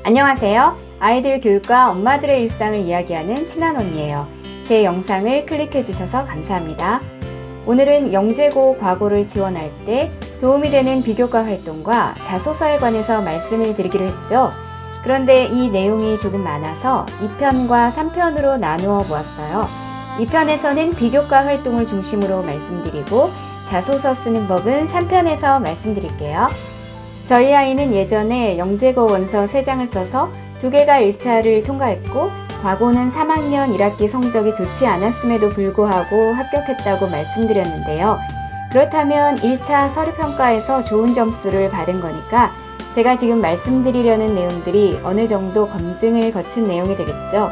안녕하세요. 아이들 교육과 엄마들의 일상을 이야기하는 친한 언니예요. 제 영상을 클릭해 주셔서 감사합니다. 오늘은 영재고 과고를 지원할 때 도움이 되는 비교과 활동과 자소서에 관해서 말씀을 드리기로 했죠. 그런데 이 내용이 조금 많아서 2편과 3편으로 나누어 보았어요. 2편에서는 비교과 활동을 중심으로 말씀드리고 자소서 쓰는 법은 3편에서 말씀드릴게요. 저희 아이는 예전에 영재고 원서 3장을 써서 2개가 1차를 통과했고 과고는 3학년 1학기 성적이 좋지 않았음에도 불구하고 합격했다고 말씀드렸는데요. 그렇다면 1차 서류평가에서 좋은 점수를 받은 거니까 제가 지금 말씀드리려는 내용들이 어느 정도 검증을 거친 내용이 되겠죠.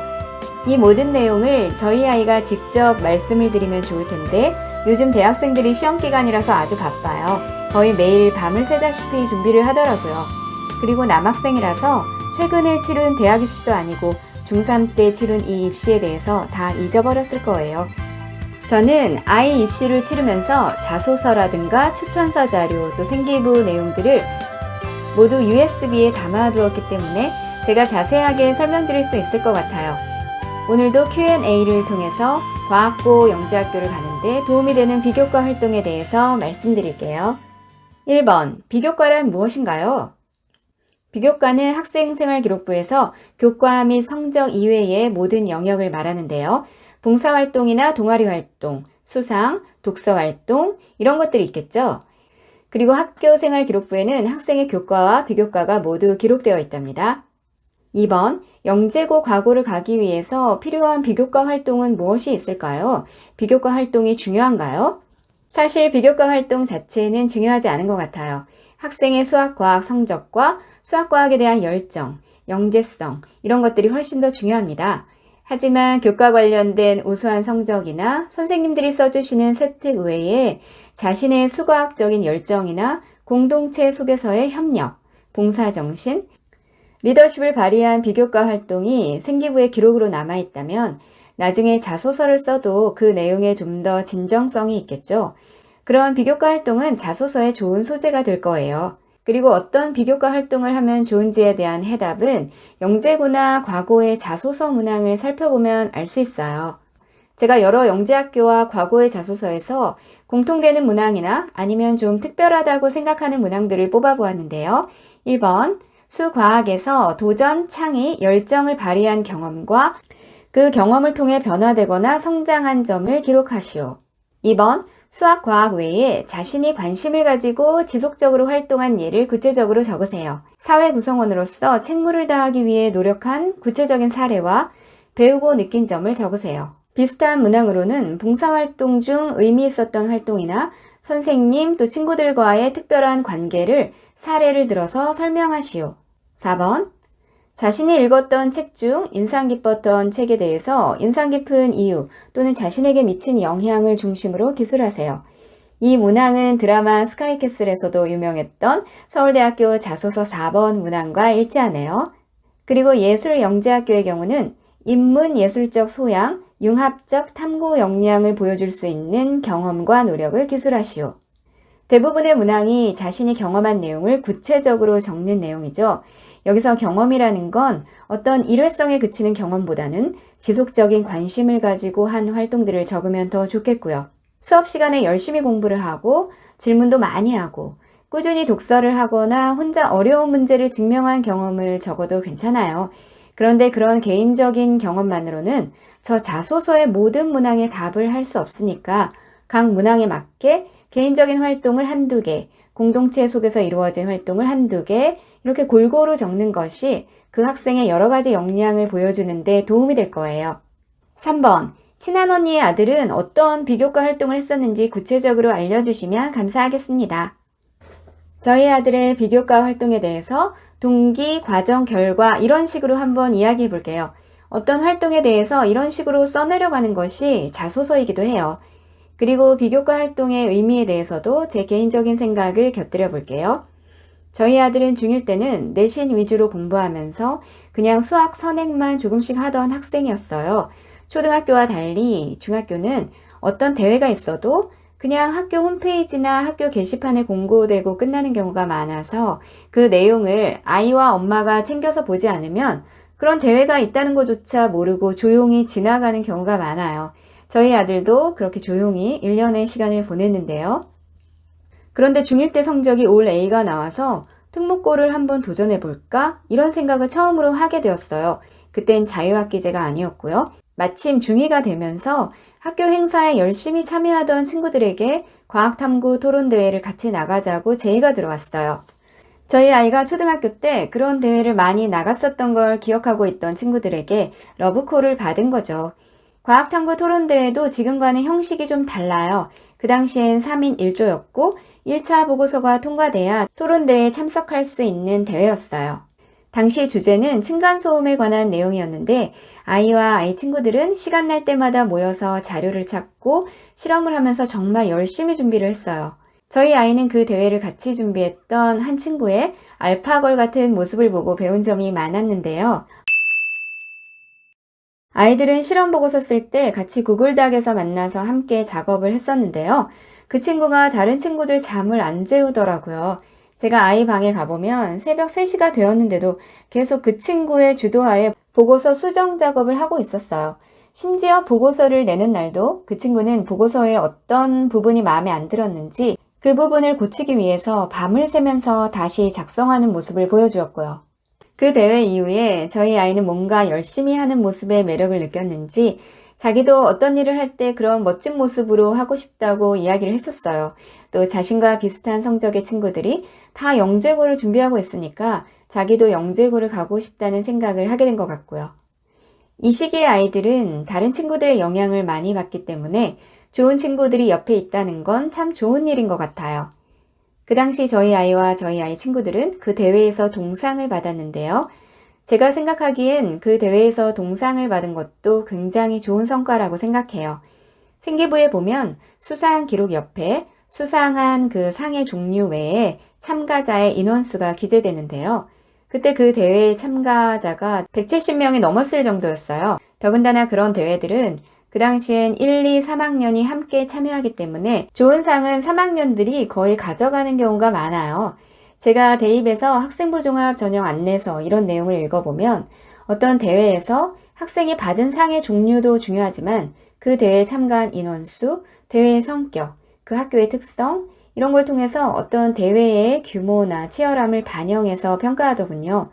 이 모든 내용을 저희 아이가 직접 말씀을 드리면 좋을 텐데 요즘 대학생들이 시험기간이라서 아주 바빠요. 거의 매일 밤을 새다시피 준비를 하더라고요. 그리고 남학생이라서 최근에 치른 대학 입시도 아니고 중3 때 치른 이 입시에 대해서 다 잊어버렸을 거예요. 저는 아이 입시를 치르면서 자소서라든가 추천서 자료 또 생기부 내용들을 모두 USB에 담아두었기 때문에 제가 자세하게 설명드릴 수 있을 것 같아요. 오늘도 Q&A를 통해서 과학고 영재학교를 가는데 도움이 되는 비교과 활동에 대해서 말씀드릴게요. 1번, 비교과란 무엇인가요? 비교과는 학생생활기록부에서 교과 및 성적 이외의 모든 영역을 말하는데요. 봉사활동이나 동아리활동, 수상, 독서활동 이런 것들이 있겠죠. 그리고 학교생활기록부에는 학생의 교과와 비교과가 모두 기록되어 있답니다. 2번, 영재고 과고를 가기 위해서 필요한 비교과 활동은 무엇이 있을까요? 비교과 활동이 중요한가요? 사실 비교과 활동 자체는 중요하지 않은 것 같아요. 학생의 수학과학 성적과 수학과학에 대한 열정, 영재성 이런 것들이 훨씬 더 중요합니다. 하지만 교과 관련된 우수한 성적이나 선생님들이 써주시는 세특 외에 자신의 수과학적인 열정이나 공동체 속에서의 협력, 봉사정신, 리더십을 발휘한 비교과 활동이 생기부의 기록으로 남아있다면 나중에 자소서를 써도 그 내용에 좀 더 진정성이 있겠죠. 그런 비교과 활동은 자소서에 좋은 소재가 될 거예요. 그리고 어떤 비교과 활동을 하면 좋은지에 대한 해답은 영재고나 과고의 자소서 문항을 살펴보면 알 수 있어요. 제가 여러 영재학교와 과고의 자소서에서 공통되는 문항이나 아니면 좀 특별하다고 생각하는 문항들을 뽑아보았는데요. 1번, 수과학에서 도전, 창의, 열정을 발휘한 경험과 그 경험을 통해 변화되거나 성장한 점을 기록하시오. 2번, 수학과학 외에 자신이 관심을 가지고 지속적으로 활동한 예를 구체적으로 적으세요. 사회 구성원으로서 책무를 다하기 위해 노력한 구체적인 사례와 배우고 느낀 점을 적으세요. 비슷한 문항으로는 봉사활동 중 의미 있었던 활동이나 선생님 또 친구들과의 특별한 관계를 사례를 들어서 설명하시오. 4번, 자신이 읽었던 책 중 인상 깊었던 책에 대해서 인상 깊은 이유 또는 자신에게 미친 영향을 중심으로 기술하세요. 이 문항은 드라마 스카이캐슬에서도 유명했던 서울대학교 자소서 4번 문항과 일치하네요. 그리고 예술영재학교의 경우는 인문 예술적 소양, 융합적 탐구 역량을 보여줄 수 있는 경험과 노력을 기술하시오. 대부분의 문항이 자신이 경험한 내용을 구체적으로 적는 내용이죠. 여기서 경험이라는 건 어떤 일회성에 그치는 경험보다는 지속적인 관심을 가지고 한 활동들을 적으면 더 좋겠고요. 수업 시간에 열심히 공부를 하고 질문도 많이 하고 꾸준히 독서를 하거나 혼자 어려운 문제를 증명한 경험을 적어도 괜찮아요. 그런데 그런 개인적인 경험만으로는 저 자소서의 모든 문항에 답을 할 수 없으니까 각 문항에 맞게 개인적인 활동을 한두 개, 공동체 속에서 이루어진 활동을 한두 개 이렇게 골고루 적는 것이 그 학생의 여러 가지 역량을 보여주는 데 도움이 될 거예요. 3번, 친한 언니의 아들은 어떤 비교과 활동을 했었는지 구체적으로 알려주시면 감사하겠습니다. 저희 아들의 비교과 활동에 대해서 동기, 과정, 결과 이런 식으로 한번 이야기해 볼게요. 어떤 활동에 대해서 이런 식으로 써내려가는 것이 자소서이기도 해요. 그리고 비교과 활동의 의미에 대해서도 제 개인적인 생각을 곁들여 볼게요. 저희 아들은 중1 때는 내신 위주로 공부하면서 그냥 수학 선행만 조금씩 하던 학생이었어요. 초등학교와 달리 중학교는 어떤 대회가 있어도 그냥 학교 홈페이지나 학교 게시판에 공고되고 끝나는 경우가 많아서 그 내용을 아이와 엄마가 챙겨서 보지 않으면 그런 대회가 있다는 것조차 모르고 조용히 지나가는 경우가 많아요. 저희 아들도 그렇게 조용히 1년의 시간을 보냈는데요. 그런데 중1 때 성적이 올 A가 나와서 특목고를 한번 도전해볼까? 이런 생각을 처음으로 하게 되었어요. 그땐 자유학기제가 아니었고요. 마침 중2가 되면서 학교 행사에 열심히 참여하던 친구들에게 과학탐구 토론대회를 같이 나가자고 제의가 들어왔어요. 저희 아이가 초등학교 때 그런 대회를 많이 나갔었던 걸 기억하고 있던 친구들에게 러브콜을 받은 거죠. 과학탐구 토론대회도 지금과는 형식이 좀 달라요. 그 당시엔 3인 1조였고 1차 보고서가 통과돼야 토론대회에 참석할 수 있는 대회였어요. 당시 주제는 층간소음에 관한 내용이었는데 아이와 아이 친구들은 시간 날 때마다 모여서 자료를 찾고 실험을 하면서 정말 열심히 준비를 했어요. 저희 아이는 그 대회를 같이 준비했던 한 친구의 알파걸 같은 모습을 보고 배운 점이 많았는데요. 아이들은 실험 보고서 쓸 때 같이 구글닥에서 만나서 함께 작업을 했었는데요. 그 친구가 다른 친구들 잠을 안 재우더라고요. 제가 아이 방에 가보면 새벽 3시가 되었는데도 계속 그 친구의 주도하에 보고서 수정 작업을 하고 있었어요. 심지어 보고서를 내는 날도 그 친구는 보고서의 어떤 부분이 마음에 안 들었는지 그 부분을 고치기 위해서 밤을 새면서 다시 작성하는 모습을 보여주었고요. 그 대회 이후에 저희 아이는 뭔가 열심히 하는 모습에 매력을 느꼈는지 자기도 어떤 일을 할 때 그런 멋진 모습으로 하고 싶다고 이야기를 했었어요. 또 자신과 비슷한 성적의 친구들이 다 영재고를 준비하고 있으니까 자기도 영재고를 가고 싶다는 생각을 하게 된 것 같고요. 이 시기의 아이들은 다른 친구들의 영향을 많이 받기 때문에 좋은 친구들이 옆에 있다는 건 참 좋은 일인 것 같아요. 그 당시 저희 아이와 저희 아이 친구들은 그 대회에서 동상을 받았는데요. 제가 생각하기엔 그 대회에서 동상을 받은 것도 굉장히 좋은 성과라고 생각해요. 생기부에 보면 수상 기록 옆에 수상한 그 상의 종류 외에 참가자의 인원수가 기재되는데요. 그때 그 대회의 참가자가 170명이 넘었을 정도였어요. 더군다나 그런 대회들은 그 당시엔 1, 2, 3학년이 함께 참여하기 때문에 좋은 상은 3학년들이 거의 가져가는 경우가 많아요. 제가 대입에서 학생부 종합 전형 안내서 이런 내용을 읽어보면 어떤 대회에서 학생이 받은 상의 종류도 중요하지만 그 대회에 참가한 인원수, 대회의 성격, 그 학교의 특성 이런 걸 통해서 어떤 대회의 규모나 치열함을 반영해서 평가하더군요.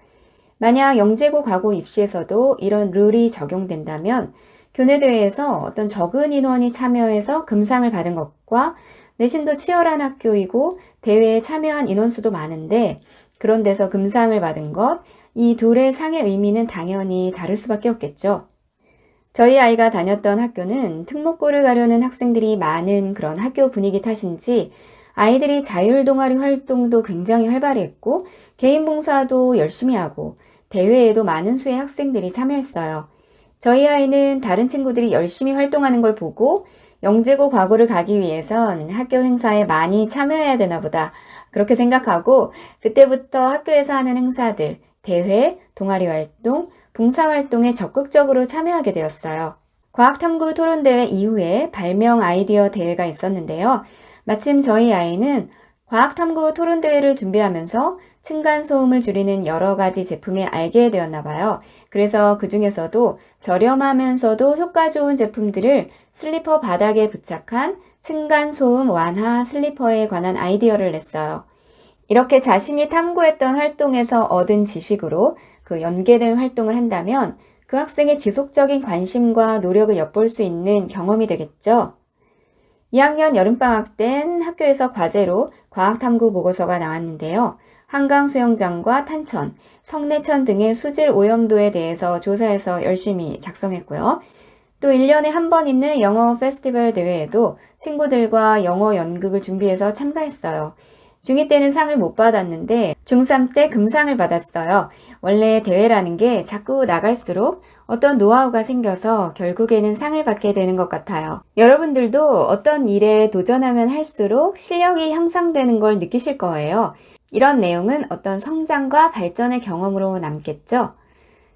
만약 영재고 과고 입시에서도 이런 룰이 적용된다면 교내대회에서 어떤 적은 인원이 참여해서 금상을 받은 것과 내신도 치열한 학교이고 대회에 참여한 인원수도 많은데 그런 데서 금상을 받은 것, 이 둘의 상의 의미는 당연히 다를 수밖에 없겠죠. 저희 아이가 다녔던 학교는 특목고를 가려는 학생들이 많은 그런 학교 분위기 탓인지 아이들이 자율동아리 활동도 굉장히 활발했고 개인 봉사도 열심히 하고 대회에도 많은 수의 학생들이 참여했어요. 저희 아이는 다른 친구들이 열심히 활동하는 걸 보고 영재고 과고를 가기 위해선 학교 행사에 많이 참여해야 되나 보다 그렇게 생각하고 그때부터 학교에서 하는 행사들, 대회, 동아리 활동, 봉사활동에 적극적으로 참여하게 되었어요. 과학탐구 토론대회 이후에 발명 아이디어 대회가 있었는데요. 마침 저희 아이는 과학탐구 토론대회를 준비하면서 층간소음을 줄이는 여러 가지 제품을 알게 되었나 봐요. 그래서 그 중에서도 저렴하면서도 효과 좋은 제품들을 슬리퍼 바닥에 부착한 층간소음 완화 슬리퍼에 관한 아이디어를 냈어요. 이렇게 자신이 탐구했던 활동에서 얻은 지식으로 그 연계된 활동을 한다면 그 학생의 지속적인 관심과 노력을 엿볼 수 있는 경험이 되겠죠. 2학년 여름방학 땐 학교에서 과제로 과학탐구 보고서가 나왔는데요. 한강 수영장과 탄천, 성내천 등의 수질 오염도에 대해서 조사해서 열심히 작성했고요. 또 1년에 한 번 있는 영어 페스티벌 대회에도 친구들과 영어 연극을 준비해서 참가했어요. 중2 때는 상을 못 받았는데 중3 때 금상을 받았어요. 원래 대회라는 게 자꾸 나갈수록 어떤 노하우가 생겨서 결국에는 상을 받게 되는 것 같아요. 여러분들도 어떤 일에 도전하면 할수록 실력이 향상되는 걸 느끼실 거예요. 이런 내용은 어떤 성장과 발전의 경험으로 남겠죠.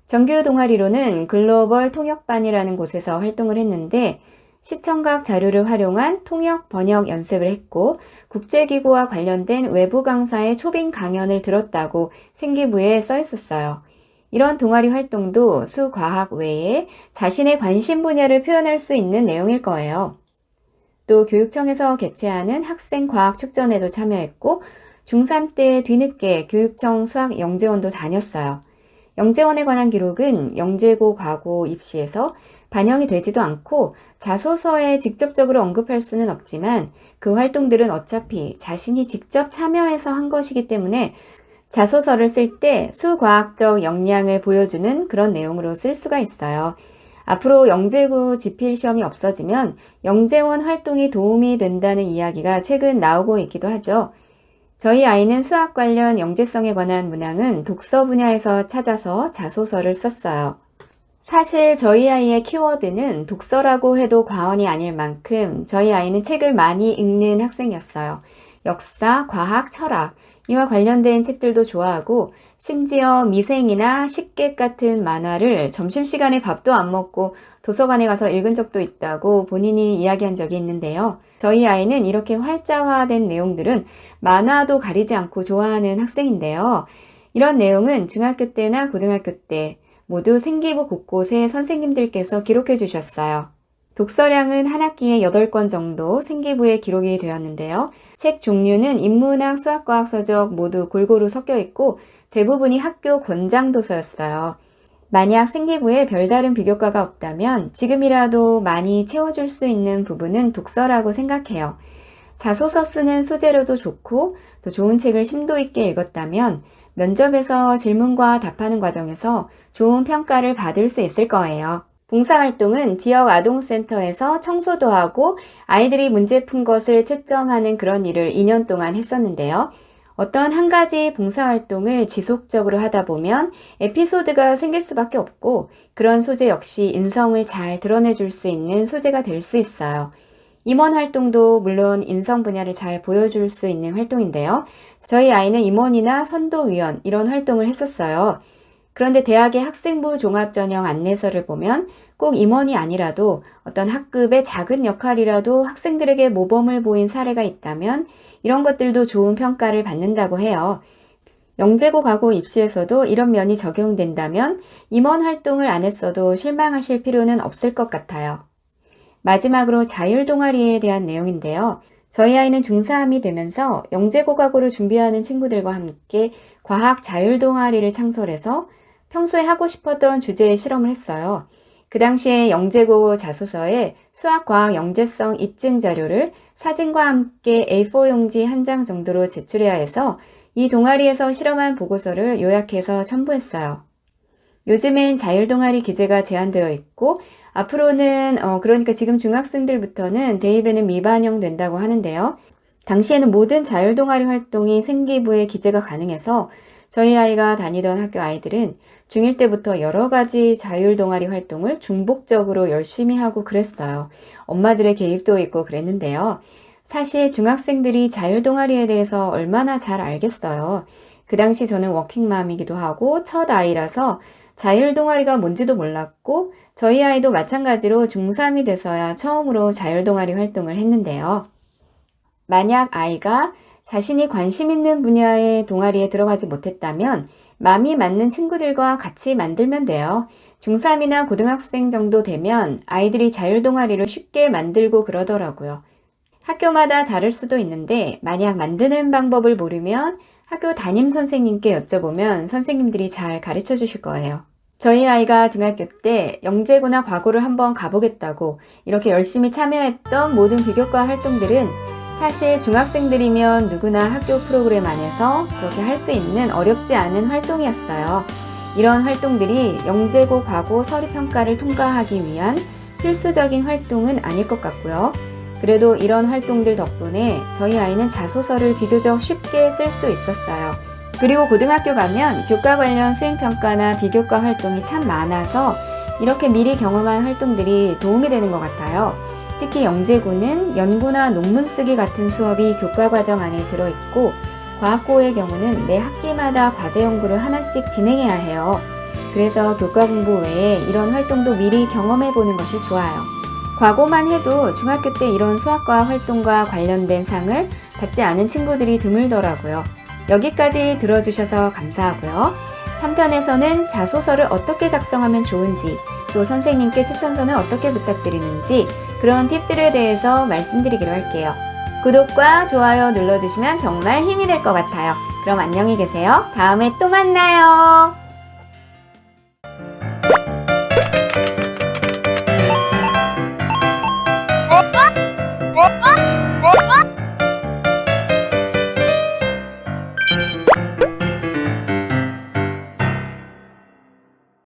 정규 동아리로는 글로벌 통역반이라는 곳에서 활동을 했는데 시청각 자료를 활용한 통역, 번역 연습을 했고 국제기구와 관련된 외부 강사의 초빙 강연을 들었다고 생기부에 써 있었어요. 이런 동아리 활동도 수과학 외에 자신의 관심 분야를 표현할 수 있는 내용일 거예요. 또 교육청에서 개최하는 학생 과학 축전에도 참여했고 중3 때 뒤늦게 교육청 수학 영재원도 다녔어요. 영재원에 관한 기록은 영재고 과고 입시에서 반영이 되지도 않고 자소서에 직접적으로 언급할 수는 없지만 그 활동들은 어차피 자신이 직접 참여해서 한 것이기 때문에 자소서를 쓸 때 수과학적 역량을 보여주는 그런 내용으로 쓸 수가 있어요. 앞으로 영재고 지필 시험이 없어지면 영재원 활동이 도움이 된다는 이야기가 최근 나오고 있기도 하죠. 저희 아이는 수학 관련 영재성에 관한 문항은 독서 분야에서 찾아서 자소서를 썼어요. 사실 저희 아이의 키워드는 독서라고 해도 과언이 아닐 만큼 저희 아이는 책을 많이 읽는 학생이었어요. 역사, 과학, 철학 이와 관련된 책들도 좋아하고 심지어 미생이나 식객 같은 만화를 점심시간에 밥도 안 먹고 도서관에 가서 읽은 적도 있다고 본인이 이야기한 적이 있는데요. 저희 아이는 이렇게 활자화된 내용들은 만화도 가리지 않고 좋아하는 학생인데요. 이런 내용은 중학교 때나 고등학교 때 모두 생기부 곳곳에 선생님들께서 기록해 주셨어요. 독서량은 한 학기에 8권 정도 생기부에 기록이 되었는데요. 책 종류는 인문학, 수학과학 서적 모두 골고루 섞여 있고 대부분이 학교 권장도서였어요. 만약 생기부에 별다른 비교과가 없다면 지금이라도 많이 채워줄 수 있는 부분은 독서라고 생각해요. 자소서 쓰는 소재로도 좋고 또 좋은 책을 심도 있게 읽었다면 면접에서 질문과 답하는 과정에서 좋은 평가를 받을 수 있을 거예요. 봉사활동은 지역 아동센터에서 청소도 하고 아이들이 문제 푼 것을 채점하는 그런 일을 2년 동안 했었는데요. 어떤 한 가지 봉사활동을 지속적으로 하다 보면 에피소드가 생길 수밖에 없고 그런 소재 역시 인성을 잘 드러내줄 수 있는 소재가 될 수 있어요. 임원 활동도 물론 인성 분야를 잘 보여줄 수 있는 활동인데요. 저희 아이는 임원이나 선도위원 이런 활동을 했었어요. 그런데 대학의 학생부 종합전형 안내서를 보면 꼭 임원이 아니라도 어떤 학급의 작은 역할이라도 학생들에게 모범을 보인 사례가 있다면 이런 것들도 좋은 평가를 받는다고 해요. 영재고 과고 입시에서도 이런 면이 적용된다면 임원 활동을 안 했어도 실망하실 필요는 없을 것 같아요. 마지막으로 자율동아리에 대한 내용인데요. 저희 아이는 중3이 되면서 영재고 과고를 준비하는 친구들과 함께 과학 자율동아리를 창설해서 평소에 하고 싶었던 주제의 실험을 했어요. 그 당시에 영재고 자소서에 수학과학 영재성 입증 자료를 사진과 함께 A4 용지 한 장 정도로 제출해야 해서 이 동아리에서 실험한 보고서를 요약해서 첨부했어요. 요즘엔 자율동아리 기재가 제한되어 있고 앞으로는 그러니까 지금 중학생들부터는 대입에는 미반영된다고 하는데요. 당시에는 모든 자율동아리 활동이 생기부에 기재가 가능해서 저희 아이가 다니던 학교 아이들은 중1 때부터 여러 가지 자율동아리 활동을 중복적으로 열심히 하고 그랬어요. 엄마들의 개입도 있고 그랬는데요. 사실 중학생들이 자율동아리에 대해서 얼마나 잘 알겠어요. 그 당시 저는 워킹맘이기도 하고 첫 아이라서 자율동아리가 뭔지도 몰랐고 저희 아이도 마찬가지로 중3이 돼서야 처음으로 자율동아리 활동을 했는데요. 만약 아이가 자신이 관심 있는 분야의 동아리에 들어가지 못했다면 마음이 맞는 친구들과 같이 만들면 돼요. 중3이나 고등학생 정도 되면 아이들이 자율동아리를 쉽게 만들고 그러더라고요. 학교마다 다를 수도 있는데 만약 만드는 방법을 모르면 학교 담임 선생님께 여쭤보면 선생님들이 잘 가르쳐 주실 거예요. 저희 아이가 중학교 때 영재고나 과고를 한번 가보겠다고 이렇게 열심히 참여했던 모든 비교과 활동들은 사실 중학생들이면 누구나 학교 프로그램 안에서 그렇게 할 수 있는 어렵지 않은 활동이었어요. 이런 활동들이 영재고 과고 서류평가를 통과하기 위한 필수적인 활동은 아닐 것 같고요. 그래도 이런 활동들 덕분에 저희 아이는 자소서를 비교적 쉽게 쓸 수 있었어요. 그리고 고등학교 가면 교과 관련 수행평가나 비교과 활동이 참 많아서 이렇게 미리 경험한 활동들이 도움이 되는 것 같아요. 특히 영재고는 연구나 논문 쓰기 같은 수업이 교과 과정 안에 들어있고 과학고의 경우는 매 학기마다 과제 연구를 하나씩 진행해야 해요. 그래서 교과 공부 외에 이런 활동도 미리 경험해 보는 것이 좋아요. 과거만 해도 중학교 때 이런 수학과 활동과 관련된 상을 받지 않은 친구들이 드물더라고요. 여기까지 들어주셔서 감사하고요. 3편에서는 자소서를 어떻게 작성하면 좋은지, 또 선생님께 추천서는 어떻게 부탁드리는지 그런 팁들에 대해서 말씀드리기로 할게요. 구독과 좋아요 눌러주시면 정말 힘이 될 것 같아요. 그럼 안녕히 계세요. 다음에 또 만나요. 뭐?